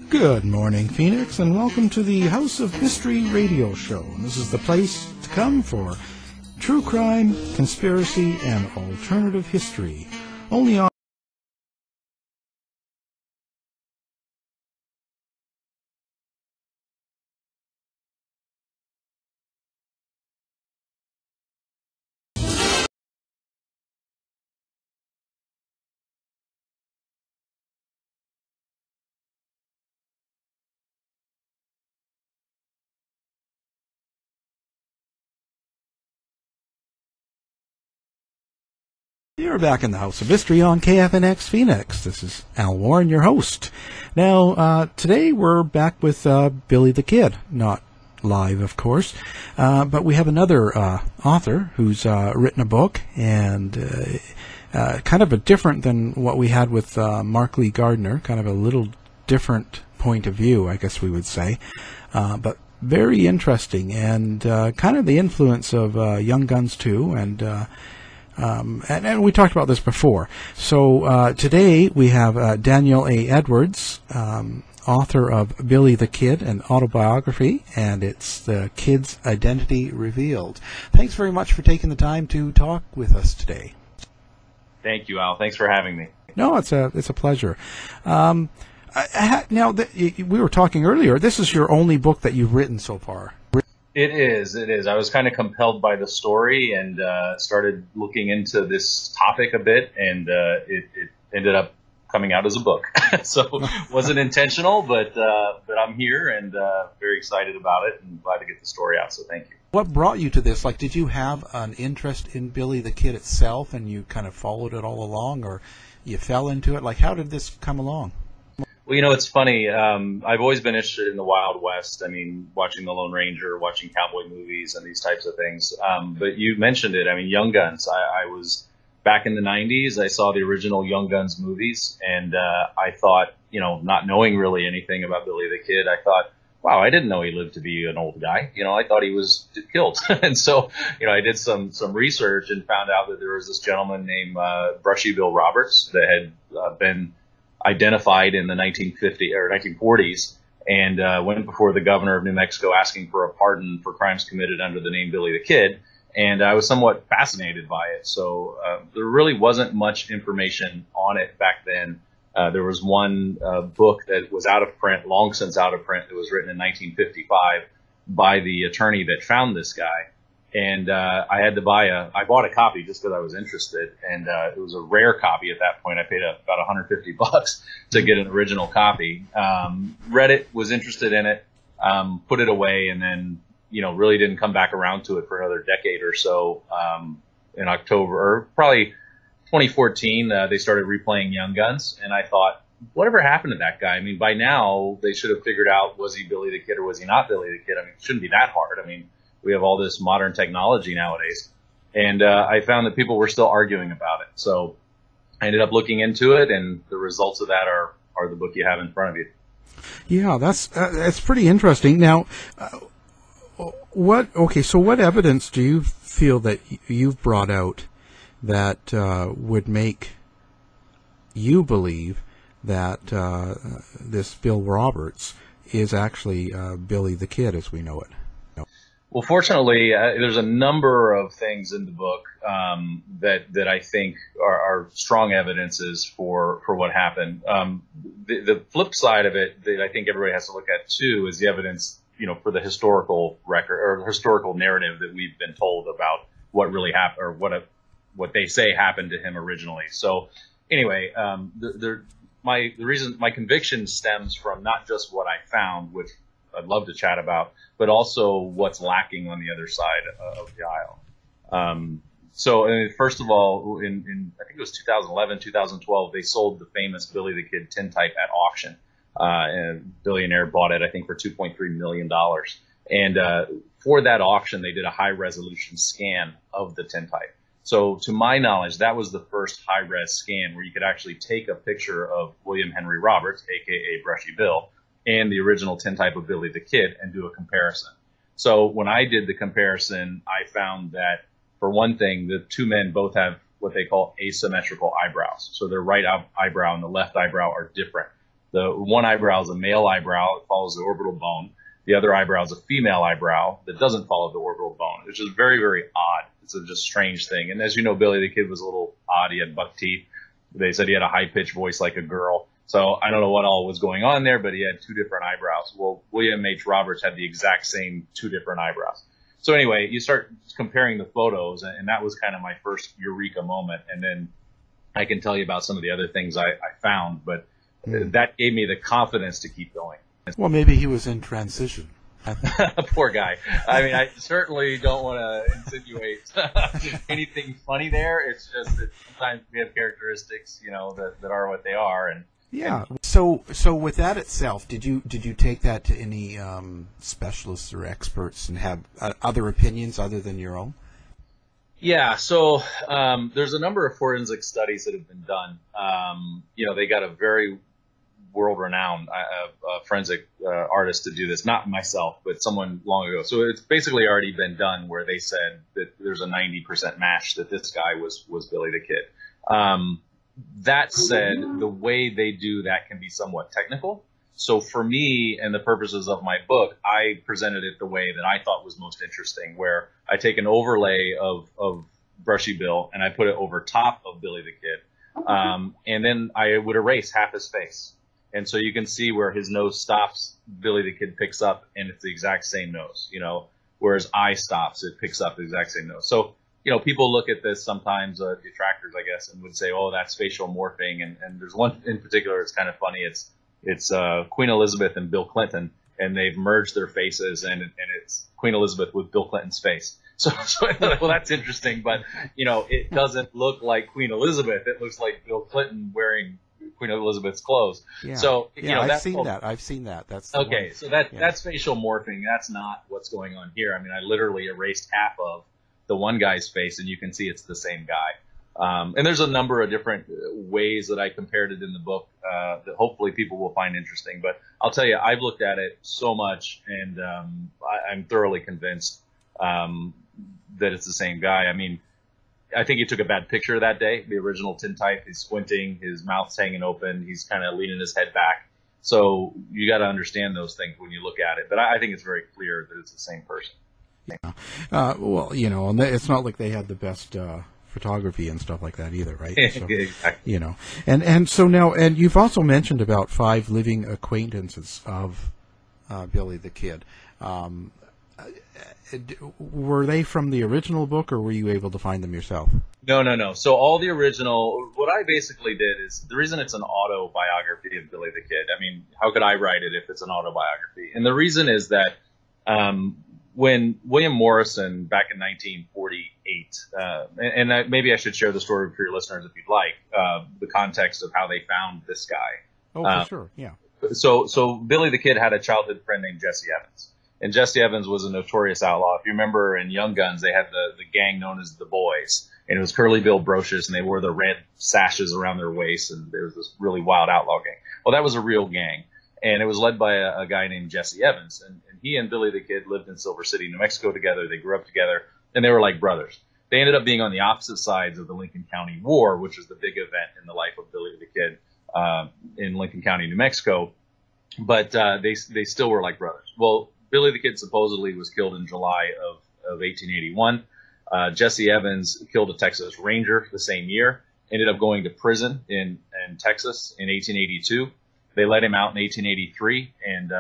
Good morning, Phoenix, and welcome to the House of Mystery radio show. This is the place to come for true crime, conspiracy, and alternative history. Only on You're back in the House of Mystery on KFNX Phoenix. This is Al Warren, your host. Now, today we're back with Billy the Kid. Not live, of course, but we have another author who's written a book, and kind of a different than what we had with Mark Lee Gardner, kind of a little different point of view, I guess we would say, but very interesting, and kind of the influence of Young Guns too, and we talked about this before. So today we have Daniel A. Edwards, author of Billy the Kid, an autobiography, and it's The Kid's Identity Revealed. Thanks very much for taking the time to talk with us today. Thank you, Al. Thanks for having me. No, it's a pleasure. Now, we were talking earlier, this is your only book that you've written so far. It is. I was kind of compelled by the story and started looking into this topic a bit, and it ended up coming out as a book. So it wasn't intentional, but I'm here and very excited about it and glad to get the story out, so thank you. What brought you to this? Like, did you have an interest in Billy the Kid itself and you kind of followed it all along, or you fell into it? Like, how did this come along? Well, it's funny. I've always been interested in the Wild West. I mean, watching The Lone Ranger, watching cowboy movies and these types of things. But you mentioned it. I mean, Young Guns. I was back in the 90s. I saw the original Young Guns movies, and I thought, not knowing really anything about Billy the Kid, I thought, wow, I didn't know he lived to be an old guy. I thought he was killed. And so, I did some research and found out that there was this gentleman named Brushy Bill Roberts that had been identified in the 1940s and went before the governor of New Mexico asking for a pardon for crimes committed under the name Billy the Kid. And I was somewhat fascinated by it. So there really wasn't much information on it back then. There was one book that was out of print, long since out of print, that was written in 1955 by the attorney that found this guy. And I bought a copy just because I was interested, and it was a rare copy at that point. I paid about $150 to get an original copy. Read it, was interested in it, put it away, and then really didn't come back around to it for another decade or so. In October, or probably 2014, they started replaying Young Guns, and I thought, whatever happened to that guy? I mean, by now they should have figured out, was he Billy the Kid or was he not Billy the Kid? I mean, it shouldn't be that hard. I mean, we have all this modern technology nowadays. And I found that people were still arguing about it. So I ended up looking into it, and the results of that are the book you have in front of you. Yeah, that's pretty interesting. Now, what evidence do you feel that you've brought out that would make you believe that this Bill Roberts is actually Billy the Kid as we know it? Well, fortunately, there's a number of things in the book that I think are strong evidences for what happened. The flip side of it that I think everybody has to look at too is the evidence, for the historical record or historical narrative that we've been told about what really happened or what they say happened to him originally. So anyway, my conviction stems from not just what I found, which I'd love to chat about, but also what's lacking on the other side of the aisle. So first of all, in I think it was 2011, 2012, they sold the famous Billy the Kid tintype at auction. And a billionaire bought it, I think, for $2.3 million. And for that auction, they did a high-resolution scan of the tintype. So to my knowledge, that was the first high-res scan where you could actually take a picture of William Henry Roberts, a.k.a. Brushy Bill, and the original tintype of Billy the Kid and do a comparison. So when I did the comparison, I found that, for one thing, the two men both have what they call asymmetrical eyebrows. So their right eyebrow and the left eyebrow are different. The one eyebrow is a male eyebrow. It follows the orbital bone. The other eyebrow is a female eyebrow that doesn't follow the orbital bone, which is very, very odd. It's a just strange thing. And as you know, Billy the Kid was a little odd. He had buck teeth. They said he had a high-pitched voice like a girl. So I don't know what all was going on there, but he had two different eyebrows. Well, William H. Roberts had the exact same two different eyebrows. So anyway, you start comparing the photos, and that was kind of my first eureka moment. And then I can tell you about some of the other things I found, but that gave me the confidence to keep going. Well, maybe he was in transition. Poor guy. I mean, I certainly don't want to insinuate anything funny there. It's just that sometimes we have characteristics, that are what they are. And yeah. So with that itself, did you take that to any specialists or experts and have other opinions other than your own? Yeah. So there's a number of forensic studies that have been done. They got a very world-renowned forensic artist to do this, not myself, but someone long ago. So it's basically already been done where they said that there's a 90% match that this guy was Billy the Kid. That said, the way they do that can be somewhat technical. So for me and the purposes of my book, I presented it the way that I thought was most interesting, where I take an overlay of Brushy Bill and I put it over top of Billy the Kid. And then I would erase half his face. And so you can see where his nose stops, Billy the Kid picks up, and it's the exact same nose, whereas eye stops, it picks up the exact same nose. So, people look at this sometimes, detractors, I guess, and would say, oh, that's facial morphing. And there's one in particular, it's kind of funny. It's Queen Elizabeth and Bill Clinton, and they've merged their faces, and it's Queen Elizabeth with Bill Clinton's face. So well, that's interesting, but, it doesn't look like Queen Elizabeth. It looks like Bill Clinton wearing Queen Elizabeth's clothes. Yeah. So, I've seen that. That's okay. So that's facial morphing. That's not what's going on here. I mean, I literally erased half of the one guy's face, and you can see it's the same guy. And there's a number of different ways that I compared it in the book that hopefully people will find interesting. But I'll tell you, I've looked at it so much, and I'm thoroughly convinced that it's the same guy. I mean, I think he took a bad picture that day. The original tintype, he's squinting, his mouth's hanging open, he's kind of leaning his head back. So you got to understand those things when you look at it. But I think it's very clear that it's the same person. Yeah. Well, and it's not like they had the best photography and stuff like that either, right? So, exactly. And so now, and you've also mentioned about 5 living acquaintances of Billy the Kid. Were they from the original book, or were you able to find them yourself? No. So all the original, what I basically did is, the reason it's an autobiography of Billy the Kid, I mean, how could I write it if it's an autobiography? And the reason is that when William Morrison, back in 1948, and maybe I should share the story for your listeners if you'd like, the context of how they found this guy. Oh, for sure, yeah. So Billy the Kid had a childhood friend named Jesse Evans. And Jesse Evans was a notorious outlaw. If you remember in Young Guns, they had the gang known as the Boys. And it was Curly Bill Brocious, and they wore the red sashes around their waist, and there was this really wild outlaw gang. Well, that was a real gang. And it was led by a guy named Jesse Evans. And he and Billy the Kid lived in Silver City, New Mexico together. They grew up together, and they were like brothers. They ended up being on the opposite sides of the Lincoln County War, which was the big event in the life of Billy the Kid in Lincoln County, New Mexico. But they still were like brothers. Well, Billy the Kid supposedly was killed in July of 1881. Jesse Evans killed a Texas Ranger the same year, ended up going to prison in Texas in 1882. They let him out in 1883, and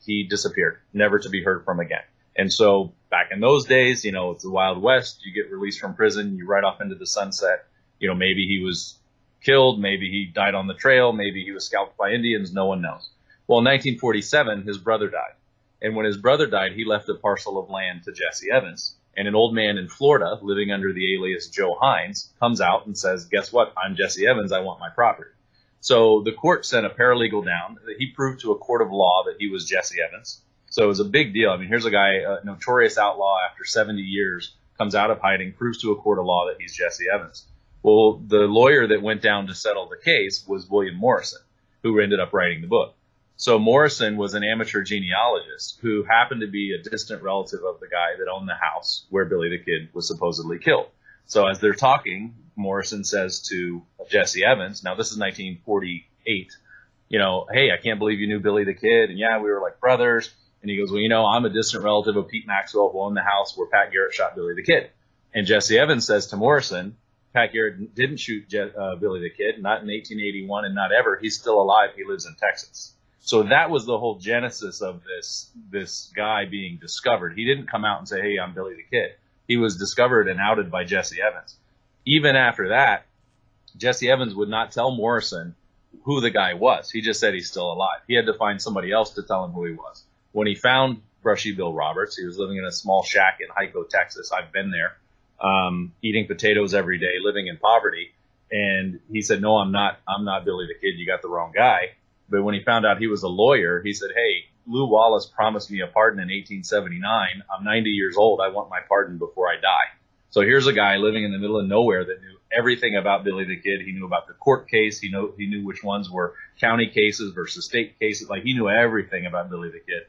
he disappeared, never to be heard from again. And so back in those days, it's the Wild West. You get released from prison, you ride off into the sunset. Maybe he was killed, maybe he died on the trail, maybe he was scalped by Indians, no one knows. Well, in 1947, his brother died. And when his brother died, he left a parcel of land to Jesse Evans. And an old man in Florida, living under the alias Joe Hines, comes out and says, guess what? I'm Jesse Evans. I want my property. So the court sent a paralegal down. He proved to a court of law that he was Jesse Evans. So it was a big deal. I mean, here's a guy, a notorious outlaw, after 70 years, comes out of hiding, proves to a court of law that he's Jesse Evans. Well, the lawyer that went down to settle the case was William Morrison, who ended up writing the book. So Morrison was an amateur genealogist who happened to be a distant relative of the guy that owned the house where Billy the Kid was supposedly killed. So as they're talking, Morrison says to Jesse Evans, now this is 1948, hey, I can't believe you knew Billy the Kid. And yeah, we were like brothers. And he goes, well, I'm a distant relative of Pete Maxwell, who owned the house where Pat Garrett shot Billy the Kid. And Jesse Evans says to Morrison, Pat Garrett didn't shoot Billy the Kid, not in 1881 and not ever. He's still alive. He lives in Texas. So that was the whole genesis of this guy being discovered. He didn't come out and say, hey, I'm Billy the Kid. He was discovered and outed by Jesse Evans. Even after that, Jesse Evans would not tell Morrison who the guy was. He just said he's still alive. He had to find somebody else to tell him who he was. When he found Brushy Bill Roberts, he was living in a small shack in Hyco, Texas. I've been there, eating potatoes every day, living in poverty. And he said, no, I'm not Billy the Kid. You got the wrong guy. But when he found out he was a lawyer, he said, hey, Lew Wallace promised me a pardon in 1879. I'm 90 years old. I want my pardon before I die. So here's a guy living in the middle of nowhere that knew everything about Billy the Kid. He knew about the court case. He knew which ones were county cases versus state cases. Like, he knew everything about Billy the Kid.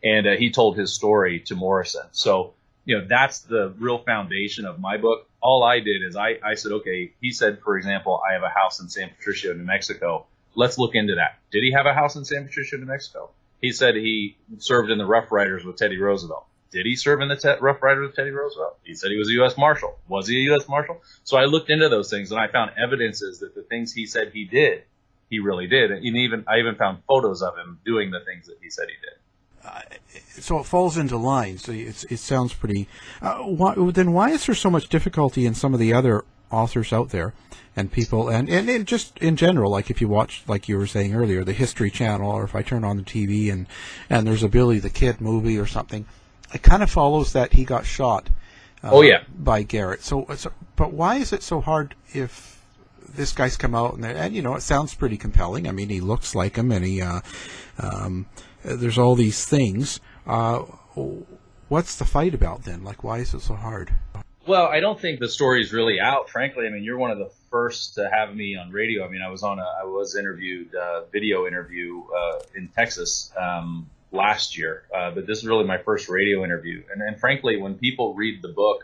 And he told his story to Morrison. So, that's the real foundation of my book. All I did is I said, okay, he said, for example, I have a house in San Patricio, New Mexico. Let's look into that. Did he have a house in San Patricio, New Mexico? He said he served in the Rough Riders with Teddy Roosevelt. Did he serve in the Rough Riders with Teddy Roosevelt? He said he was a U.S. Marshal. Was he a U.S. Marshal? So I looked into those things, and I found evidences that the things he said he did, he really did. And I even found photos of him doing the things that he said he did. So it falls into line. So it sounds pretty. Why is there so much difficulty in some of the other authors out there and people, and just in general, like if you watch, like you were saying earlier, the History Channel, or if I turn on the TV and there's a Billy the Kid movie or something, it kind of follows that he got shot. By Garrett. So, but why is it so hard if this guy's come out and it sounds pretty compelling. I mean, he looks like him, and he there's all these things. What's the fight about then? Like, why is it so hard? Well, I don't think the story's really out, frankly. I mean, you're one of the first to have me on radio. I mean, I was interviewed, video interview in Texas last year, but this is really my first radio interview. And frankly, when people read the book,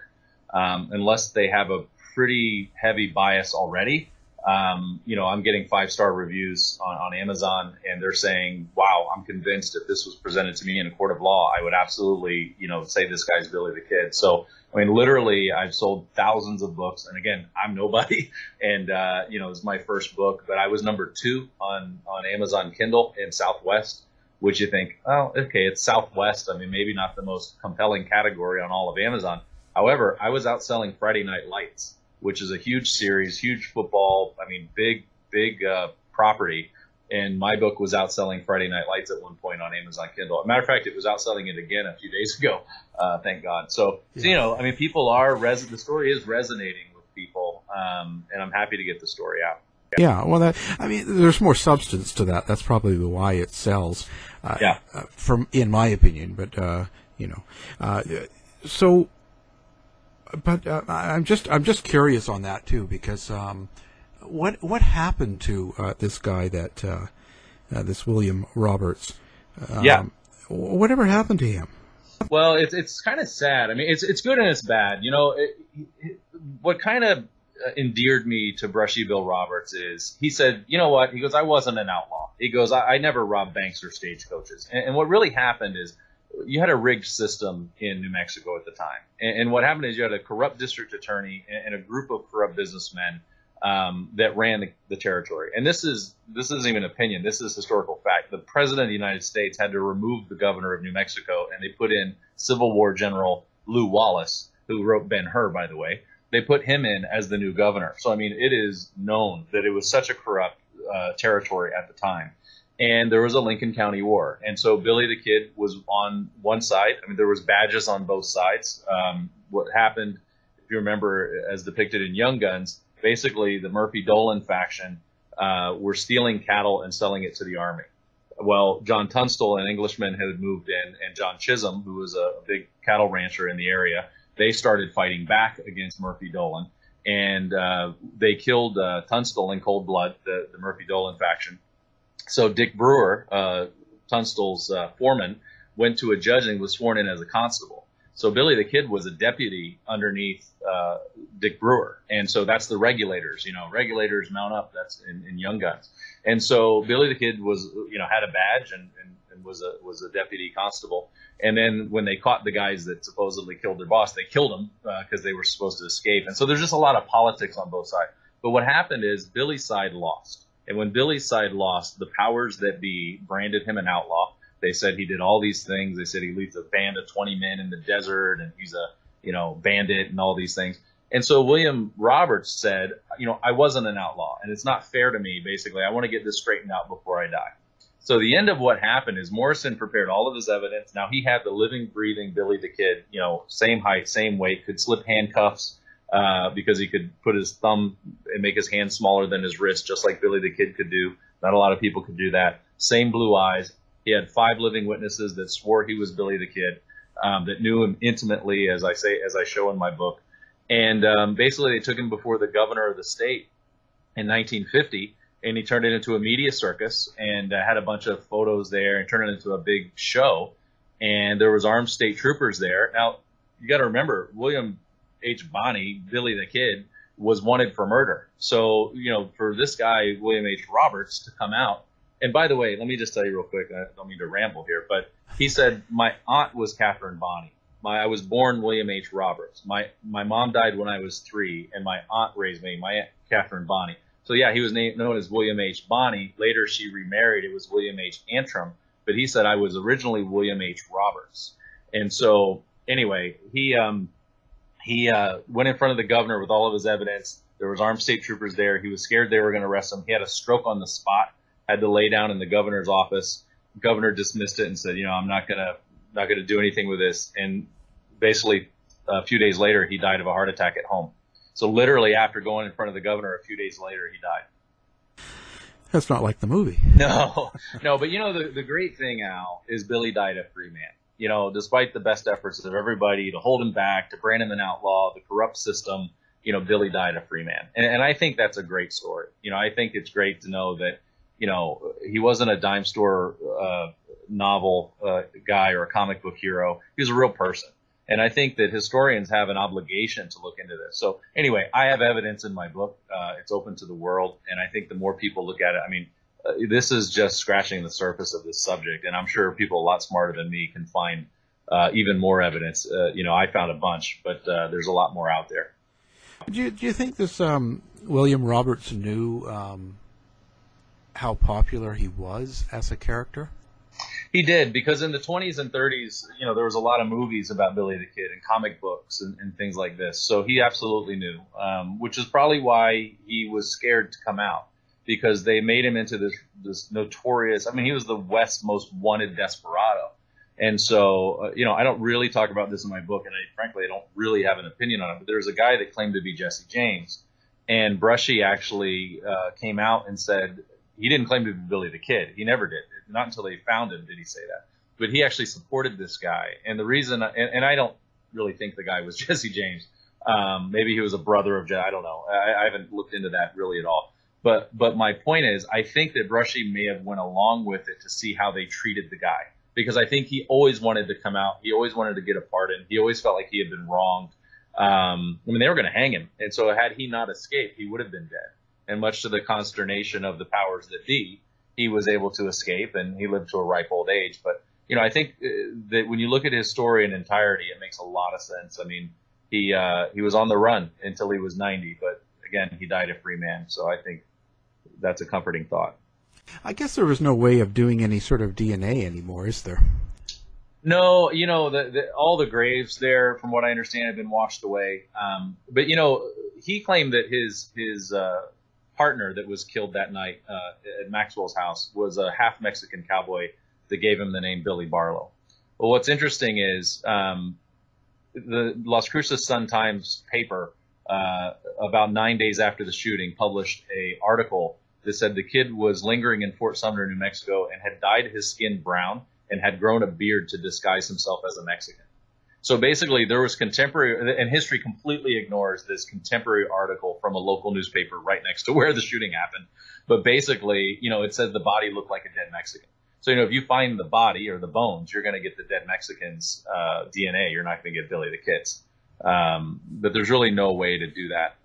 unless they have a pretty heavy bias already, I'm getting 5-star reviews on Amazon, and they're saying, wow, I'm convinced if this was presented to me in a court of law, I would absolutely, say this guy's Billy the Kid. So, I mean, literally, I've sold thousands of books. And again, I'm nobody. And, it's my first book, but I was number 2 on Amazon Kindle in Southwest, which you think, oh, okay, it's Southwest. I mean, maybe not the most compelling category on all of Amazon. However, I was outselling Friday Night Lights, which is a huge series, huge football, big property. And my book was outselling Friday Night Lights at one point on Amazon Kindle. As a matter of fact, it was outselling it again a few days ago, thank God. So, people the story is resonating with people, and I'm happy to get the story out. Yeah, well, there's more substance to that. That's probably why it sells, in my opinion. But, But I'm just curious on that too, because what happened to this guy this William Roberts? Whatever happened to him? Well, it's kind of sad. I mean, it's good and it's bad. What kind of endeared me to Brushy Bill Roberts is he said, you know what? He goes, I wasn't an outlaw. He goes, I never robbed banks or stagecoaches. And what really happened is, you had a rigged system in New Mexico at the time. And what happened is you had a corrupt district attorney and a group of corrupt businessmen that ran the territory. And this isn't even opinion. This is historical fact. The president of the United States had to remove the governor of New Mexico, and they put in Civil War General Lew Wallace, who wrote Ben-Hur, by the way. They put him in as the new governor. So, it is known that it was such a corrupt territory at the time. And there was a Lincoln County War. And so Billy the Kid was on one side. There was badges on both sides. What happened, if you remember, as depicted in Young Guns, basically the Murphy-Dolan faction were stealing cattle and selling it to the army. Well, John Tunstall, an Englishman, had moved in, and John Chisholm, who was a big cattle rancher in the area, they started fighting back against Murphy-Dolan. And they killed Tunstall in cold blood, the Murphy-Dolan faction. So Dick Brewer, Tunstall's foreman, went to a judge and was sworn in as a constable. So Billy the Kid was a deputy underneath Dick Brewer, and so that's the regulators. Regulators mount up. That's in Young Guns, and so Billy the Kid was had a badge and was a deputy constable. And then when they caught the guys that supposedly killed their boss, they killed them because they were supposed to escape. And so there's just a lot of politics on both sides. But what happened is Billy's side lost. And when Billy's side lost, the powers that be branded him an outlaw. They said he did all these things. They said he leads a band of 20 men in the desert and he's a bandit and all these things. And so William Roberts said, I wasn't an outlaw and it's not fair to me. Basically, I want to get this straightened out before I die. So the end of what happened is Morrison prepared all of his evidence. Now he had the living, breathing Billy the Kid, same height, same weight, could slip handcuffs because he could put his thumb and make his hand smaller than his wrist, just like Billy the Kid could do. Not a lot of people could do that. Same blue eyes. He had 5 living witnesses that swore he was Billy the Kid, that knew him intimately, as I show in my book. And basically they took him before the governor of the state in 1950. And he turned it into a media circus and had a bunch of photos there and turned it into a big show. And there was armed state troopers there. Now, you got to remember, William H. Bonney, Billy the Kid, was wanted for murder. So, for this guy, William H. Roberts, to come out. And by the way, let me just tell you real quick, I don't mean to ramble here, but he said, my aunt was Catherine Bonney. I was born William H. Roberts. My mom died when I was 3, and my aunt raised me, my aunt Catherine Bonney. So, yeah, he was known as William H. Bonney. Later, she remarried. It was William H. Antrim. But he said I was originally William H. Roberts. And so, anyway, he went in front of the governor with all of his evidence. There was armed state troopers there. He was scared they were going to arrest him. He had a stroke on the spot, had to lay down in the governor's office. The governor dismissed it and said, I'm not gonna do anything with this. And basically, a few days later, he died of a heart attack at home. So literally after going in front of the governor, a few days later, he died. That's not like the movie. No. But the great thing, Al, is Billy died a free man. Despite the best efforts of everybody to hold him back, to brand him an outlaw, the corrupt system, Billy died a free man. And I think that's a great story. I think it's great to know that, he wasn't a dime store novel guy or a comic book hero. He was a real person. And I think that historians have an obligation to look into this. So anyway, I have evidence in my book. It's open to the world. And I think the more people look at it, this is just scratching the surface of this subject. And I'm sure people a lot smarter than me can find even more evidence. I found a bunch, but there's a lot more out there. Do you think this William Roberts knew how popular he was as a character? He did, because in the 20s and 30s, there was a lot of movies about Billy the Kid and comic books and things like this. So he absolutely knew, which is probably why he was scared to come out, because they made him into this notorious, he was the West's most wanted desperado. And so, I don't really talk about this in my book, and frankly, I don't really have an opinion on it, but there's a guy that claimed to be Jesse James, and Brushy actually came out and said he didn't claim to be Billy the Kid. He never did. Not until they found him did he say that. But he actually supported this guy. And the reason, and I don't really think the guy was Jesse James. Maybe he was a brother of Jesse. I don't know. I haven't looked into that really at all. But my point is, I think that Brushy may have went along with it to see how they treated the guy. Because I think he always wanted to come out. He always wanted to get a pardon. He always felt like he had been wronged. They were going to hang him. And so had he not escaped, he would have been dead. And much to the consternation of the powers that be, he was able to escape, and he lived to a ripe old age. But, I think that when you look at his story in entirety, it makes a lot of sense. He was on the run until he was 90, but again, he died a free man. So I think that's a comforting thought. I guess there was no way of doing any sort of DNA anymore, is there? No, all the graves there, from what I understand, have been washed away. But he claimed that his partner that was killed that night at Maxwell's house was a half Mexican cowboy that gave him the name Billy Barlow. Well, what's interesting is the Las Cruces Sun-Times paper, about 9 days after the shooting, published an article that said the kid was lingering in Fort Sumner, New Mexico, and had dyed his skin brown and had grown a beard to disguise himself as a Mexican. So basically, there was contemporary, and history completely ignores this contemporary article from a local newspaper right next to where the shooting happened. But basically, it says the body looked like a dead Mexican. So, if you find the body or the bones, you're going to get the dead Mexican's DNA. You're not going to get Billy the Kid's. But there's really no way to do that.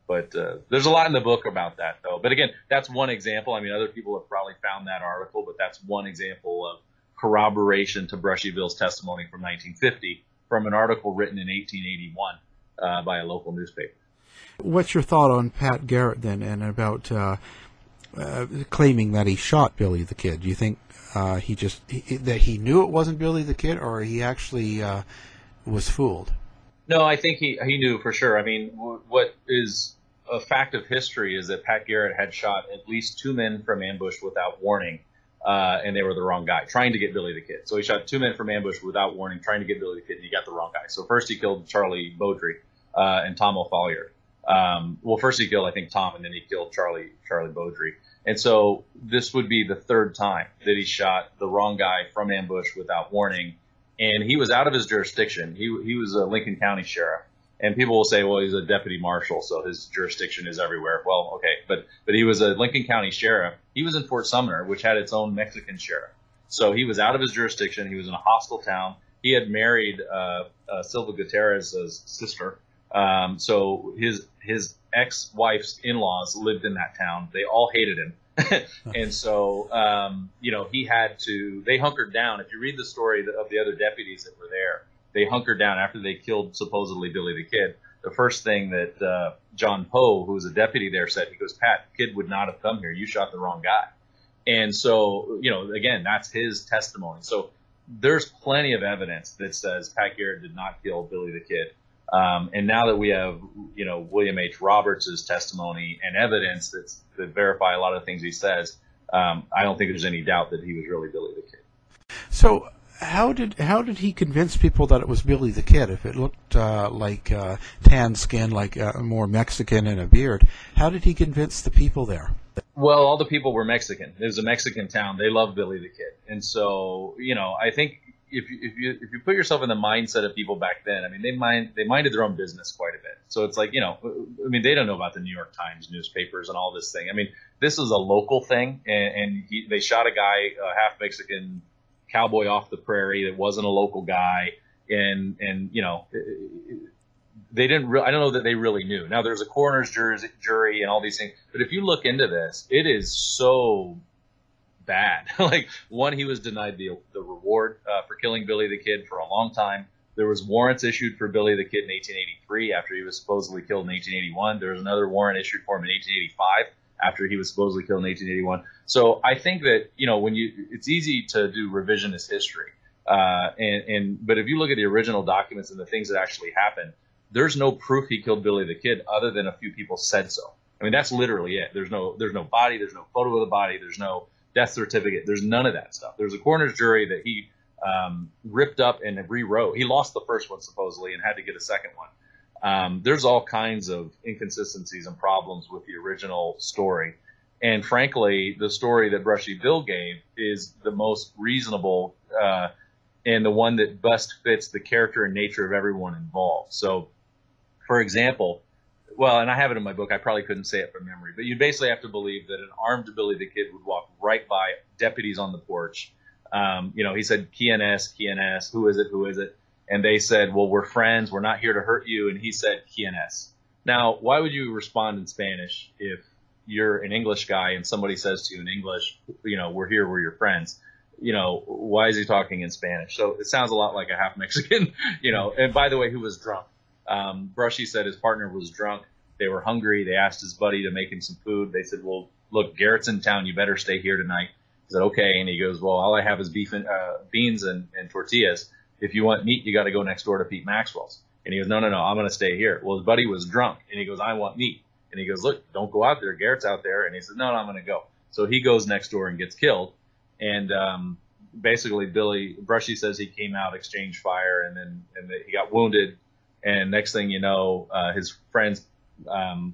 But there's a lot in the book about that, though. But again, that's one example. I mean, other people have probably found that article, but that's one example of corroboration to Brushy Bill's testimony from 1950 from an article written in 1881 by a local newspaper. What's your thought on Pat Garrett then, and about claiming that he shot Billy the Kid? Do you think that he knew it wasn't Billy the Kid, or he actually was fooled? No, I think he knew for sure. I mean, what is a fact of history is that Pat Garrett had shot at least 2 men from ambush without warning, and they were the wrong guy, trying to get Billy the Kid. So he shot 2 men from ambush without warning, trying to get Billy the Kid, and he got the wrong guy. So first he killed Charlie Beaudry and Tom O'Folliard. Well, first he killed, I think, Tom, and then he killed Charlie Beaudry. And so this would be the 3rd time that he shot the wrong guy from ambush without warning. And he was out of his jurisdiction. He was a Lincoln County sheriff. And people will say, well, he's a deputy marshal, so his jurisdiction is everywhere. Well, okay, but he was a Lincoln County sheriff. He was in Fort Sumner, which had its own Mexican sheriff. So he was out of his jurisdiction. He was in a hostile town. He had married Silva Gutierrez's sister. So his ex-wife's in-laws lived in that town. They all hated him. And so, they hunkered down. If you read the story of the other deputies that were there, they hunkered down after they killed supposedly Billy the Kid. The first thing that John Poe, who was a deputy there, said, he goes, Pat, Kid would not have come here. You shot the wrong guy. And so, again, that's his testimony. So there's plenty of evidence that says Pat Garrett did not kill Billy the Kid. And now that we have, William H. Roberts' testimony and evidence that verify a lot of the things he says, I don't think there's any doubt that he was really Billy the Kid. So how did he convince people that it was Billy the Kid? If it looked like tan skin, like more Mexican and a beard, how did he convince the people there? Well, all the people were Mexican. It was a Mexican town. They loved Billy the Kid. And so, I think if you put yourself in the mindset of people back then, I mean, they minded their own business quite a bit. So it's like, they don't know about the New York Times newspapers and all this thing. I mean, this is a local thing, and they shot a guy, a half Mexican cowboy off the prairie that wasn't a local guy, and they didn't. I don't know that they really knew. Now there's a coroner's jury and all these things, but if you look into this, it is so bad. Like, one, he was denied the reward for killing Billy the Kid for a long time. There was warrants issued for Billy the Kid in 1883 after he was supposedly killed in 1881. There was another warrant issued for him in 1885 after he was supposedly killed in 1881. So I think that, it's easy to do revisionist history. But if you look at the original documents and the things that actually happened, there's no proof he killed Billy the Kid other than a few people said so. I mean, that's literally it. There's no body. There's no photo of the body. There's no death certificate. There's none of that stuff. There's a coroner's jury that he ripped up and rewrote. He lost the first one supposedly and had to get a second one. There's all kinds of inconsistencies and problems with the original story. And frankly, the story that Brushy Bill gave is the most reasonable and the one that best fits the character and nature of everyone involved. So, for example, and I have it in my book. I probably couldn't say it from memory, but you basically have to believe that an armed Billy the Kid would walk right by deputies on the porch. He said, "Quién who is it? And they said, well, we're friends. We're not here to hurt you. And he said, "Quién es?" Now, why would you respond in Spanish if you're an English guy and somebody says to you in English, we're here, we're your friends? Why is he talking in Spanish? So it sounds a lot like a half Mexican, and by the way, who was drunk. Brushy said his partner was drunk. They were hungry. They asked his buddy to make him some food. They said, well, look, Garrett's in town. You better stay here tonight. He said, okay. And he goes, well, all I have is beans and tortillas. If you want meat, you got to go next door to Pete Maxwell's. And he goes, no, I'm going to stay here. Well, his buddy was drunk. And he goes, I want meat. And he goes, look, don't go out there. Garrett's out there. And he said, no, I'm going to go. So he goes next door and gets killed. And basically, Brushy says he came out, exchanged fire, and then he got wounded. And next thing you know, his friends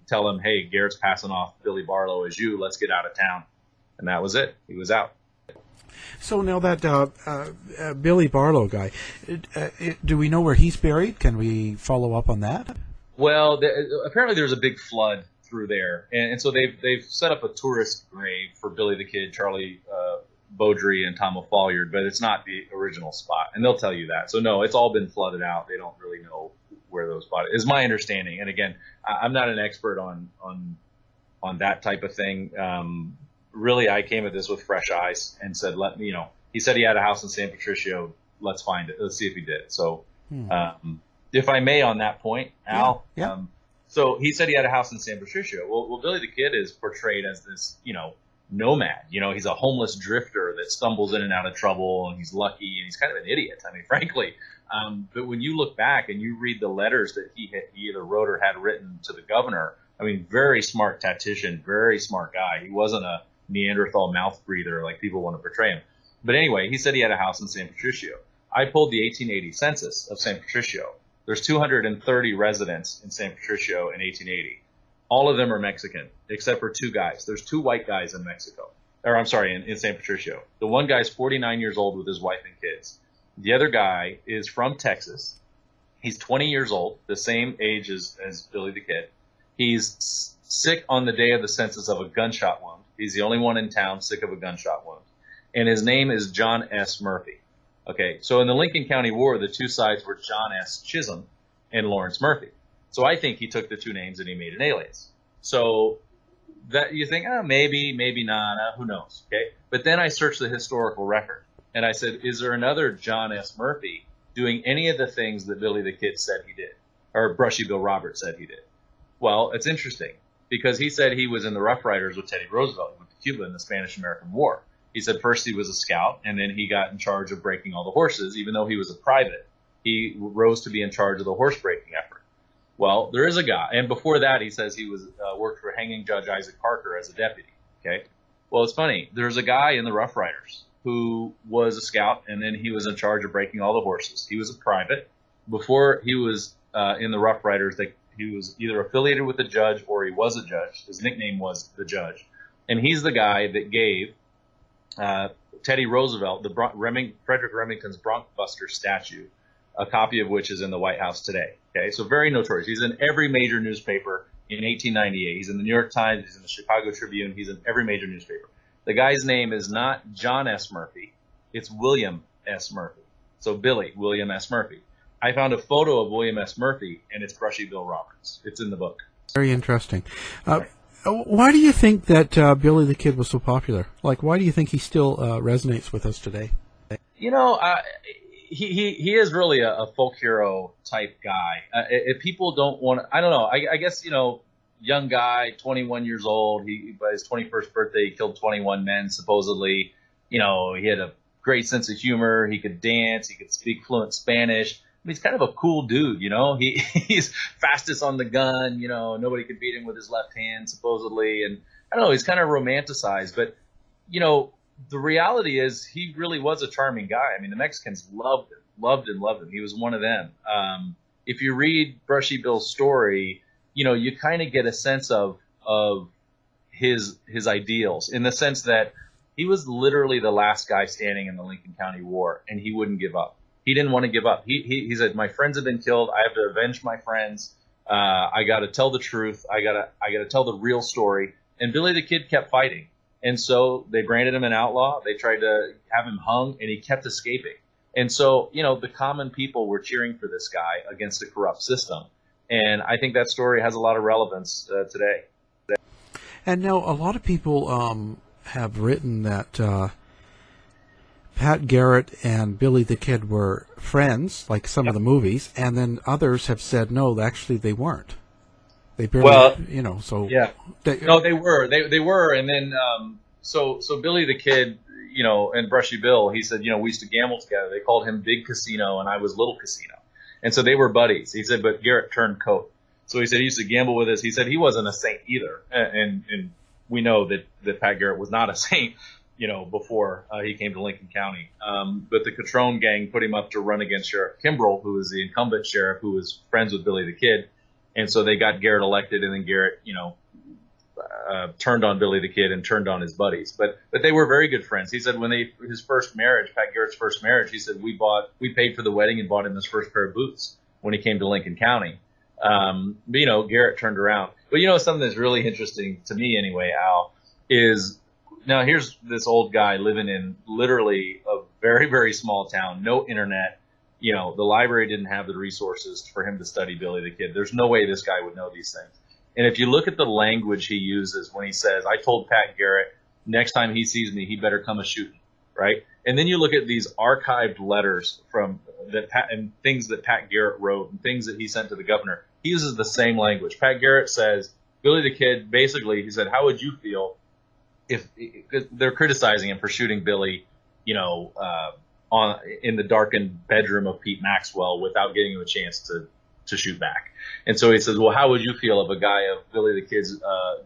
tell him, hey, Garrett's passing off Billy Barlow as you. Let's get out of town. And that was it. He was out. So now that Billy Barlow guy, do we know where he's buried? Can we follow up on that? Well, apparently there's a big flood through there. And so they've set up a tourist grave for Billy the Kid, Charlie Beaudry and Tom O'Folliard, but it's not the original spot, and they'll tell you that. So no, it's all been flooded out. They don't really know where those spots is my understanding. And again, I'm not an expert on that type of thing. Really, I came at this with fresh eyes and said, he said he had a house in San Patricio. Let's find it. Let's see if he did. So, if I may, on that point, Al, so he said he had a house in San Patricio. Well, Billy the Kid is portrayed as this, nomad. He's a homeless drifter that stumbles in and out of trouble, and he's lucky, and he's kind of an idiot. I mean, frankly. But when you look back and you read the letters that he either wrote or had written to the governor, I mean, very smart tactician, very smart guy. He wasn't a Neanderthal mouth breather like people want to portray him. But anyway, he said he had a house in San Patricio. I pulled the 1880 census of San Patricio. There's 230 residents in San Patricio in 1880. All of them are Mexican, except for two guys. There's two white guys in in San Patricio. The one guy's 49 years old with his wife and kids. The other guy is from Texas. He's 20 years old, the same age as Billy the Kid. He's sick on the day of the census of a gunshot wound. He's the only one in town sick of a gunshot wound. And his name is John S. Murphy. Okay, so in the Lincoln County War, the two sides were John S. Chisholm and Lawrence Murphy. So I think he took the two names and he made an alias. So that you think, maybe not, who knows, okay? But then I searched the historical record. And I said, is there another John S. Murphy doing any of the things that Billy the Kid said he did, or Brushy Bill Roberts said he did? Well, it's interesting because he said he was in the Rough Riders with Teddy Roosevelt. He went to Cuba in the Spanish-American War. He said first he was a scout, and then he got in charge of breaking all the horses. Even though he was a private, he rose to be in charge of the horse breaking effort. Well, there is a guy, and before that he says he was worked for hanging Judge Isaac Parker as a deputy. Okay, well, it's funny. There's a guy in the Rough Riders who was a scout, and then he was in charge of breaking all the horses. He was a private. Before he was in the Rough Riders, he was either affiliated with the judge or he was a judge. His nickname was the Judge. And he's the guy that gave Teddy Roosevelt Frederick Remington's Bronc Buster statue, a copy of which is in the White House today. Okay, so very notorious. He's in every major newspaper in 1898. He's in the New York Times. He's in the Chicago Tribune. He's in every major newspaper. The guy's name is not John S. Murphy. It's William S. Murphy. So Billy, William S. Murphy. I found a photo of William S. Murphy, and it's Brushy Bill Roberts. It's in the book. Very interesting. Why do you think that Billy the Kid was so popular? Like, why do you think he still resonates with us today? He is really a folk hero type guy. If people don't want to, I don't know. I guess, young guy, 21 years old. By his 21st birthday, he killed 21 men, supposedly. He had a great sense of humor. He could dance. He could speak fluent Spanish. He's kind of a cool dude, He's fastest on the gun. Nobody could beat him with his left hand, supposedly. And I don't know. He's kind of romanticized. But, the reality is he really was a charming guy. I mean, the Mexicans loved him. He was one of them. If you read Brushy Bill's story, you kind of get a sense of his ideals, in the sense that he was literally the last guy standing in the Lincoln County War, and he wouldn't give up. He didn't want to give up. He said, my friends have been killed. I have to avenge my friends. I got to tell the truth. I got to tell the real story. And Billy the Kid kept fighting. And so they branded him an outlaw. They tried to have him hung, and he kept escaping. And so, the common people were cheering for this guy against a corrupt system. And I think that story has a lot of relevance today. And now a lot of people have written that Pat Garrett and Billy the Kid were friends, like some of the movies, and then others have said, no, actually they weren't. They barely, so... Yeah. No, they were. They were, and then, so Billy the Kid, and Brushy Bill, he said, we used to gamble together. They called him Big Casino, and I was Little Casino. And so they were buddies. He said, but Garrett turned coat. So he said he used to gamble with us. He said he wasn't a saint either. And we know that Pat Garrett was not a saint, before he came to Lincoln County. But the Catrone gang put him up to run against Sheriff Kimbrell, who was the incumbent sheriff, who was friends with Billy the Kid. And so they got Garrett elected, and then Garrett, turned on Billy the Kid and turned on his buddies. But they were very good friends. He said his first marriage, Pat Garrett's first marriage, he said we paid for the wedding and bought him his first pair of boots when he came to Lincoln County. But Garrett turned around. But something that's really interesting to me anyway, Al, is Now, here's this old guy living in literally a very, very small town, no internet. You know, the library didn't have the resources for him to study Billy the Kid. There's no way this guy would know these things. And if you look at the language he uses when he says, I told Pat Garrett, next time he sees me, he better come a shooting, right? And then you look at these archived letters from that and things that Pat Garrett wrote and things that he sent to the governor. He uses the same language. Pat Garrett says, Billy the Kid, basically, he said, how would you feel if they're criticizing him for shooting Billy, you know, in the darkened bedroom of Pete Maxwell without getting him a chance to shoot back. And so he says, well, how would you feel if a guy of Billy the Kid's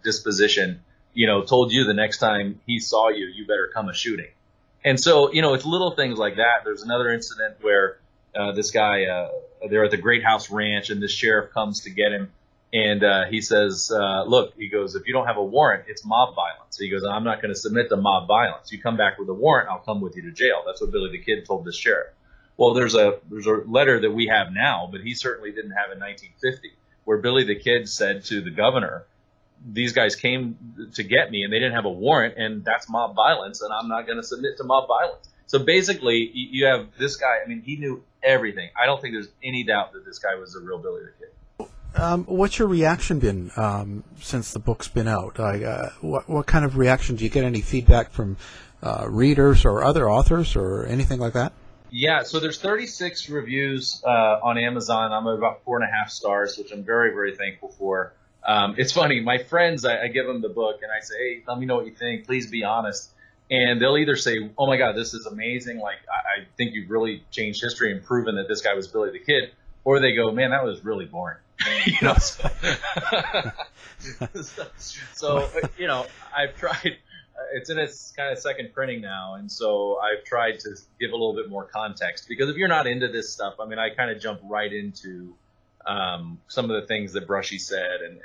disposition, you know, told you the next time he saw you, you better come a shooting. And so, you know, it's little things like that. There's another incident where this guy, they're at the Great House Ranch, and this sheriff comes to get him. And he says, look, he goes, if you don't have a warrant, it's mob violence. He goes, I'm not going to submit to mob violence. You come back with a warrant, I'll come with you to jail. That's what Billy the Kid told this sheriff. Well, there's a letter that we have now, but he certainly didn't have in 1950, where Billy the Kid said to the governor, these guys came to get me and they didn't have a warrant, and that's mob violence, and I'm not going to submit to mob violence. So basically, you have this guy, I mean, he knew everything. I don't think there's any doubt that this guy was the real Billy the Kid. What's your reaction been since the book's been out? What kind of reaction? Do you get any feedback from readers or other authors or anything like that? Yeah, so there's 36 reviews on Amazon. I'm at about 4.5 stars, which I'm very, very thankful for. It's funny. My friends, I give them the book, and I say, hey, let me know what you think. Please be honest. And they'll either say, oh, my God, this is amazing. Like, I think you've really changed history and proven that this guy was Billy the Kid. Or they go, man, that was really boring. You know, so you know, I've tried. It's in its kind of second printing now, and so I've tried to give a little bit more context, because if you're not into this stuff, I mean, I kind of jump right into some of the things that Brushy said, and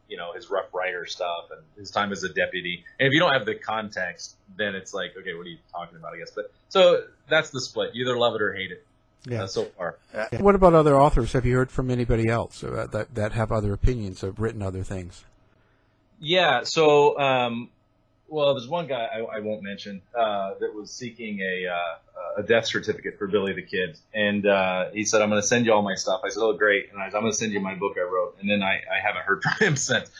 you know, his Rough Rider stuff and his time as a deputy. And if you don't have the context, then it's like, okay, what are you talking about, I guess. But so that's the split. You either love it or hate it. Yeah. So far. What about other authors? Have you heard from anybody else that have other opinions, have written other things? Yeah. So, well, there's one guy I won't mention that was seeking a death certificate for Billy the Kid, and he said, "I'm going to send you all my stuff." I said, "Oh, great!" And I'm going to send you my book I wrote. And then I haven't heard from him since.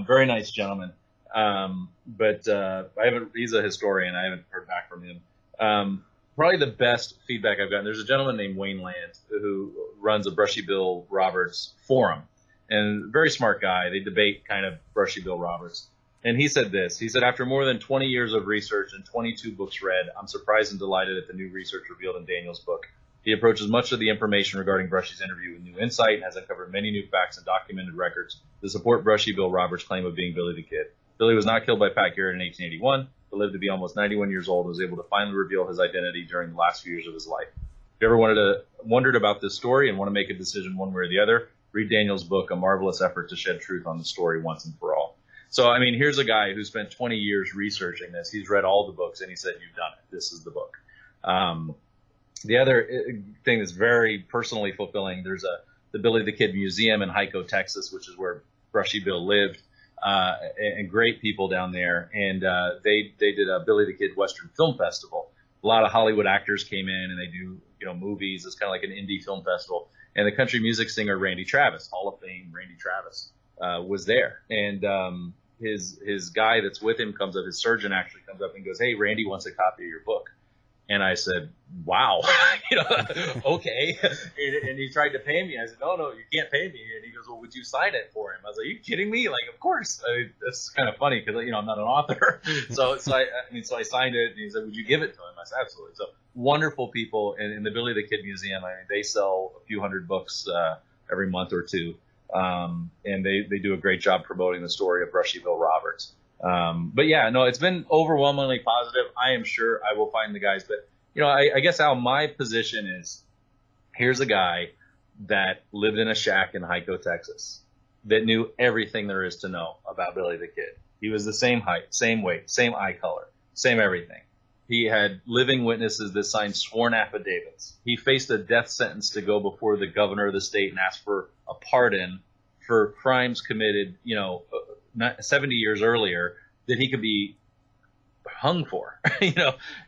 Very nice gentleman, but I haven't. He's a historian. I haven't heard back from him. Probably the best feedback I've gotten, there's a gentleman named Wayne Land who runs a Brushy Bill Roberts forum, and very smart guy. They debate kind of Brushy Bill Roberts. And he said this. He said, after more than 20 years of research and 22 books read, I'm surprised and delighted at the new research revealed in Daniel's book. He approaches much of the information regarding Brushy's interview with new insight and has uncovered many new facts and documented records to support Brushy Bill Roberts' claim of being Billy the Kid. Billy was not killed by Pat Garrett in 1881. But lived to be almost 91 years old, and was able to finally reveal his identity during the last few years of his life. If you ever wondered about this story and want to make a decision one way or the other, read Daniel's book, A Marvelous Effort to Shed Truth on the Story Once and for All. So, I mean, here's a guy who spent 20 years researching this. He's read all the books, and he said, you've done it. This is the book. The other thing that's very personally fulfilling, there's the Billy the Kid Museum in Hyco, Texas, which is where Brushy Bill lived. And great people down there, and they did a Billy the Kid Western Film Festival. A lot of Hollywood actors came in, and they do, you know, movies. It's kind of like an indie film festival. And the country music singer Randy Travis, Hall of Fame Randy Travis, was there. And his guy that's with him comes up, his surgeon actually comes up and goes, "Hey, Randy wants a copy of your book." And I said, wow, you know, okay. And he tried to pay me. I said, no, you can't pay me. And he goes, well, would you sign it for him? I was like, are you kidding me? Like, of course. I mean, that's kind of funny because, you know, I'm not an author. So I signed it, and he said, would you give it to him? I said, absolutely. So wonderful people. And in the Billy the Kid Museum, I mean, they sell a few hundred books every month or two. And they do a great job promoting the story of Brushy Bill Roberts. But yeah, no, it's been overwhelmingly positive. I am sure I will find the guys, but you know, I guess how my position is, here's a guy that lived in a shack in Hyco, Texas, that knew everything there is to know about Billy the Kid. He was the same height, same weight, same eye color, same everything. He had living witnesses that signed sworn affidavits. He faced a death sentence to go before the governor of the state and ask for a pardon for crimes committed, you know, 70 years earlier, that he could be hung for,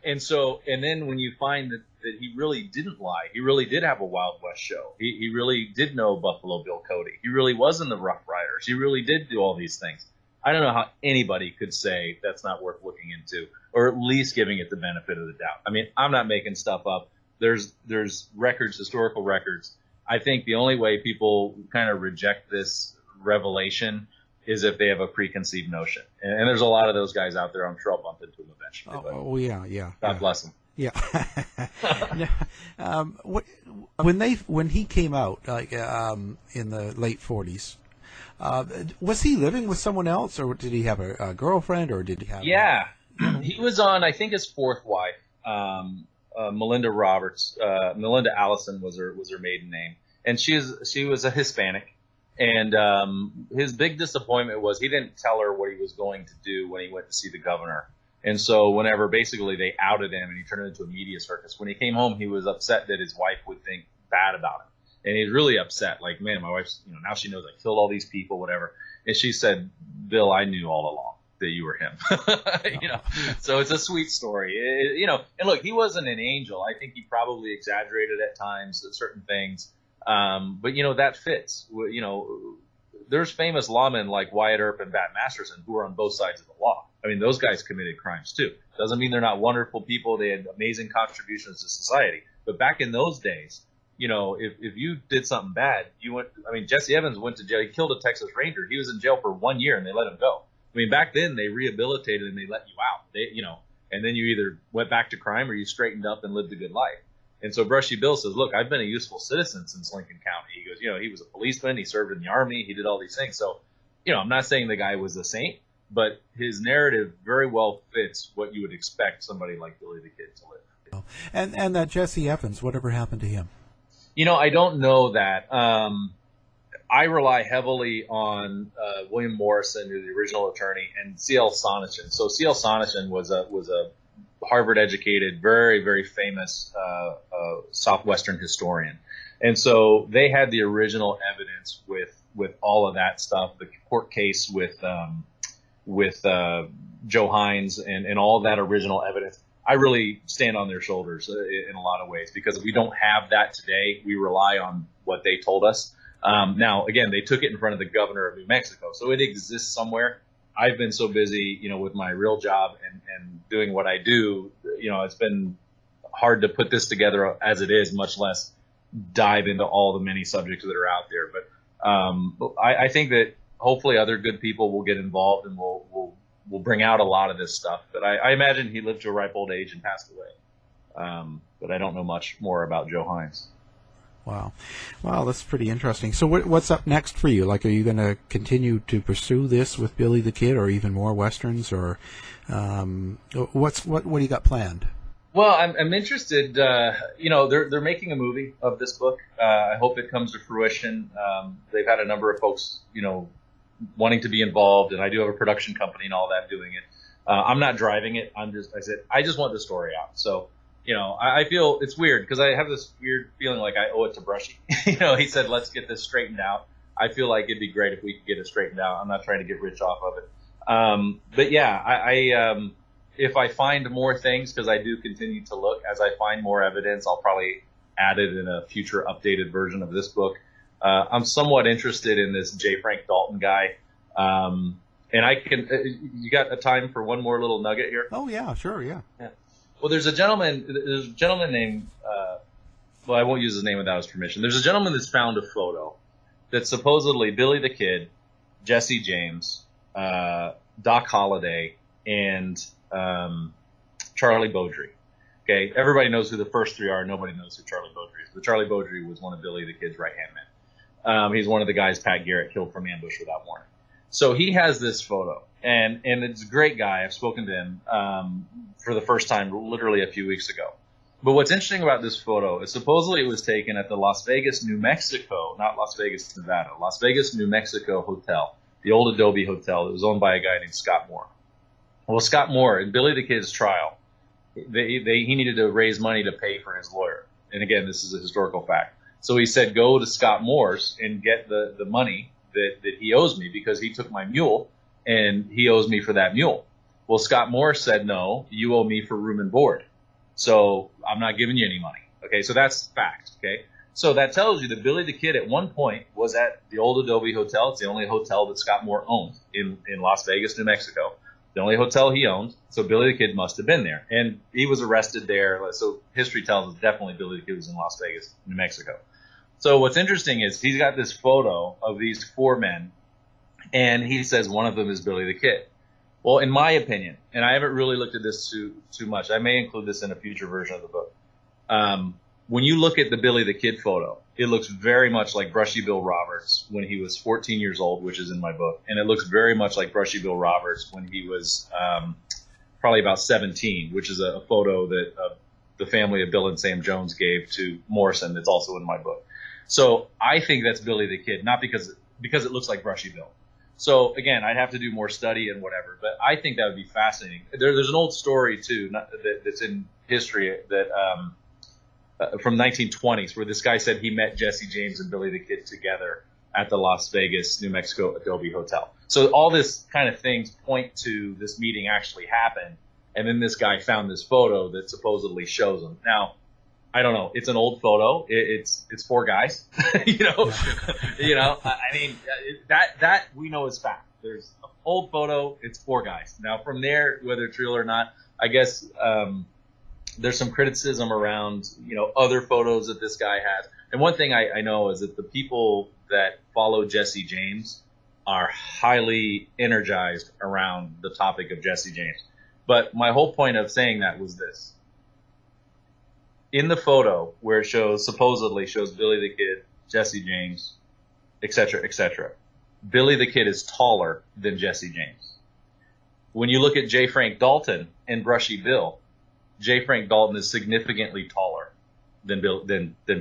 And so, and then when you find that he really didn't lie, he really did have a Wild West show. He really did know Buffalo Bill Cody. He really was in the Rough Riders. He really did do all these things. I don't know how anybody could say that's not worth looking into, or at least giving it the benefit of the doubt. I mean, I'm not making stuff up. There's records, historical records. I think the only way people kind of reject this revelation is if they have a preconceived notion. And there's a lot of those guys out there. I'm sure I'll bump into them eventually. Oh yeah. God bless them. Yeah. When he came out, in the late 40s, was he living with someone else, or did he have a girlfriend, or did he have? Yeah, he was on, I think, his fourth wife, Melinda Roberts. Melinda Allison was her maiden name, and she was a Hispanic. And his big disappointment was he didn't tell her what he was going to do when he went to see the governor. And so whenever basically they outed him and he turned it into a media circus, when he came home, he was upset that his wife would think bad about him. And he's really upset, like, man, my wife's, now she knows I killed all these people, whatever. And she said, Bill, I knew all along that you were him. So it's a sweet story. And look, he wasn't an angel. I think he probably exaggerated at times certain things. But that fits. There's famous lawmen like Wyatt Earp and Bat Masterson who are on both sides of the law. I mean, those guys committed crimes too. Doesn't mean they're not wonderful people. They had amazing contributions to society. But back in those days, if you did something bad, Jesse Evans went to jail. He killed a Texas Ranger. He was in jail for 1 year and they let him go. I mean, back then they rehabilitated and they let you out. And then you either went back to crime or you straightened up and lived a good life. And so Brushy Bill says, look, I've been a useful citizen since Lincoln County. He goes, he was a policeman. He served in the Army. He did all these things. So, I'm not saying the guy was a saint, but his narrative very well fits what you would expect somebody like Billy the Kid to live. And that Jesse Evans, whatever happened to him? I don't know that. I rely heavily on William Morrison, who's the original attorney, and C.L. Sonnichsen. So C.L. Sonnichsen was a Harvard-educated, very, very famous Southwestern historian. And so they had the original evidence with all of that stuff, the court case with Joe Hines and all that original evidence. I really stand on their shoulders in a lot of ways, because we don't have that today. We rely on what they told us. Now, again, they took it in front of the governor of New Mexico, so it exists somewhere. I've been so busy, with my real job and doing what I do, it's been hard to put this together as it is, much less dive into all the many subjects that are out there. But I think that hopefully other good people will get involved and will bring out a lot of this stuff. But I imagine he lived to a ripe old age and passed away. But I don't know much more about Joe Hines. Wow, that's pretty interesting. So what's up next for you? Like, are you going to continue to pursue this with Billy the Kid, or even more westerns, or what do you got planned? Well, I'm interested. They're making a movie of this book. I hope it comes to fruition. They've had a number of folks, wanting to be involved, and I do have a production company and all that doing it. I'm not driving it. I just want the story out. So. I feel it's weird because I have this weird feeling like I owe it to Brushy. He said, let's get this straightened out. I feel like it'd be great if we could get it straightened out. I'm not trying to get rich off of it. But yeah, if I find more things, because I do continue to look, as I find more evidence, I'll probably add it in a future updated version of this book. I'm somewhat interested in this J. Frank Dalton guy. And you got a time for one more little nugget here? Oh yeah, sure. Yeah. Well, there's a gentleman named, I won't use his name without his permission. There's a gentleman that's found a photo that's supposedly Billy the Kid, Jesse James, Doc Holliday, and Charlie Beaudry. Okay, everybody knows who the first three are. Nobody knows who Charlie Beaudry is. But Charlie Beaudry was one of Billy the Kid's right-hand men. He's one of the guys Pat Garrett killed from ambush without warning. So he has this photo, and it's a great guy. I've spoken to him for the first time literally a few weeks ago. But what's interesting about this photo is supposedly it was taken at the Las Vegas, New Mexico, not Las Vegas, Nevada, Las Vegas, New Mexico hotel, the old Adobe Hotel that was owned by a guy named Scott Moore. Well, Scott Moore, in Billy the Kid's trial, he needed to raise money to pay for his lawyer. And again, this is a historical fact. So he said, go to Scott Moore's and get the money that he owes me, because he took my mule and he owes me for that mule. Well, Scott Morris said, no, you owe me for room and board. So I'm not giving you any money. Okay, so that's fact. Okay, so that tells you that Billy the Kid at one point was at the old Adobe Hotel. It's the only hotel that Scott Moore owned in Las Vegas, New Mexico. The only hotel he owned. So Billy the Kid must have been there. And he was arrested there. So history tells us definitely Billy the Kid was in Las Vegas, New Mexico. So what's interesting is he's got this photo of these four men, and he says one of them is Billy the Kid. Well, in my opinion, and I haven't really looked at this too much, I may include this in a future version of the book. When you look at the Billy the Kid photo, it looks very much like Brushy Bill Roberts when he was 14 years old, which is in my book. And it looks very much like Brushy Bill Roberts when he was probably about 17, which is a photo that the family of Bill and Sam Jones gave to Morrison that's also in my book. So I think that's Billy the Kid, not because it looks like Brushy Bill. So, again, I'd have to do more study and whatever, but I think that would be fascinating. There's an old story, too, that's in history that from 1920s where this guy said he met Jesse James and Billy the Kid together at the Las Vegas, New Mexico Adobe Hotel. So all this kind of things point to this meeting actually happened, and then this guy found this photo that supposedly shows him. Now, I don't know. It's an old photo. It's four guys. I mean, that we know is fact. There's an old photo. It's four guys. Now, from there, whether it's real or not, I guess there's some criticism around other photos that this guy has. And one thing I know is that the people that follow Jesse James are highly energized around the topic of Jesse James. But my whole point of saying that was this. In the photo where it supposedly shows Billy the Kid, Jesse James, etc., Billy the Kid is taller than Jesse James. When you look at J. Frank Dalton and Brushy Bill, J. Frank Dalton is significantly taller than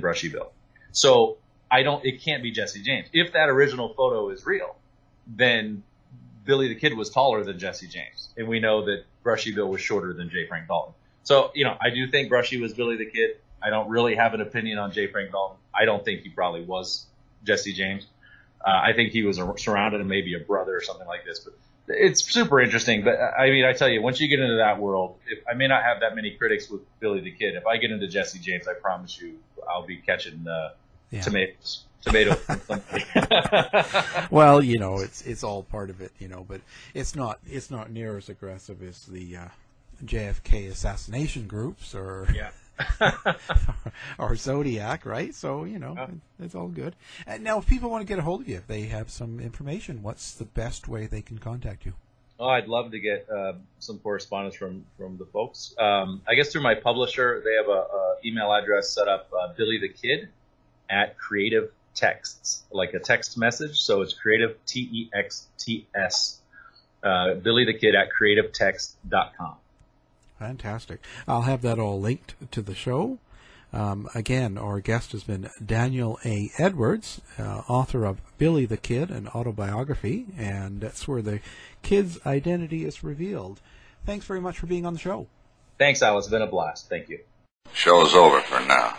Brushy Bill. So it can't be Jesse James. If that original photo is real, then Billy the Kid was taller than Jesse James. And we know that Brushy Bill was shorter than J. Frank Dalton. So, I do think Brushy was Billy the Kid. I don't really have an opinion on J. Frank Dalton. I don't think he probably was Jesse James. I think he was surrounded and maybe a brother or something like this. But it's super interesting. But, I mean, I tell you, once you get into that world, I may not have that many critics with Billy the Kid. If I get into Jesse James, I promise you I'll be catching tomatoes. Well, it's all part of it, but it's not near as aggressive as the JFK assassination groups or or Zodiac, right? So it's all good. And now, if people want to get a hold of you, if they have some information, what's the best way they can contact you? Oh, I'd love to get some correspondence from the folks. I guess through my publisher, they have a email address set up, Billy the Kid at Creative Texts, like a text message. So it's Creative TEXTS. Billy the Kid at creativetext.com. Fantastic. I'll have that all linked to the show. Again, our guest has been Daniel A. Edwards, author of Billy the Kid, an autobiography, and that's where the kid's identity is revealed. Thanks very much for being on the show. Thanks, Al. It's been a blast. Thank you. Show's over for now.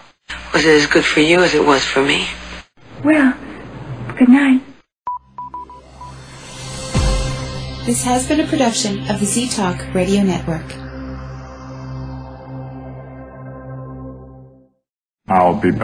Was it as good for you as it was for me? Well, good night. This has been a production of the Z-Talk Radio Network. I'll be back.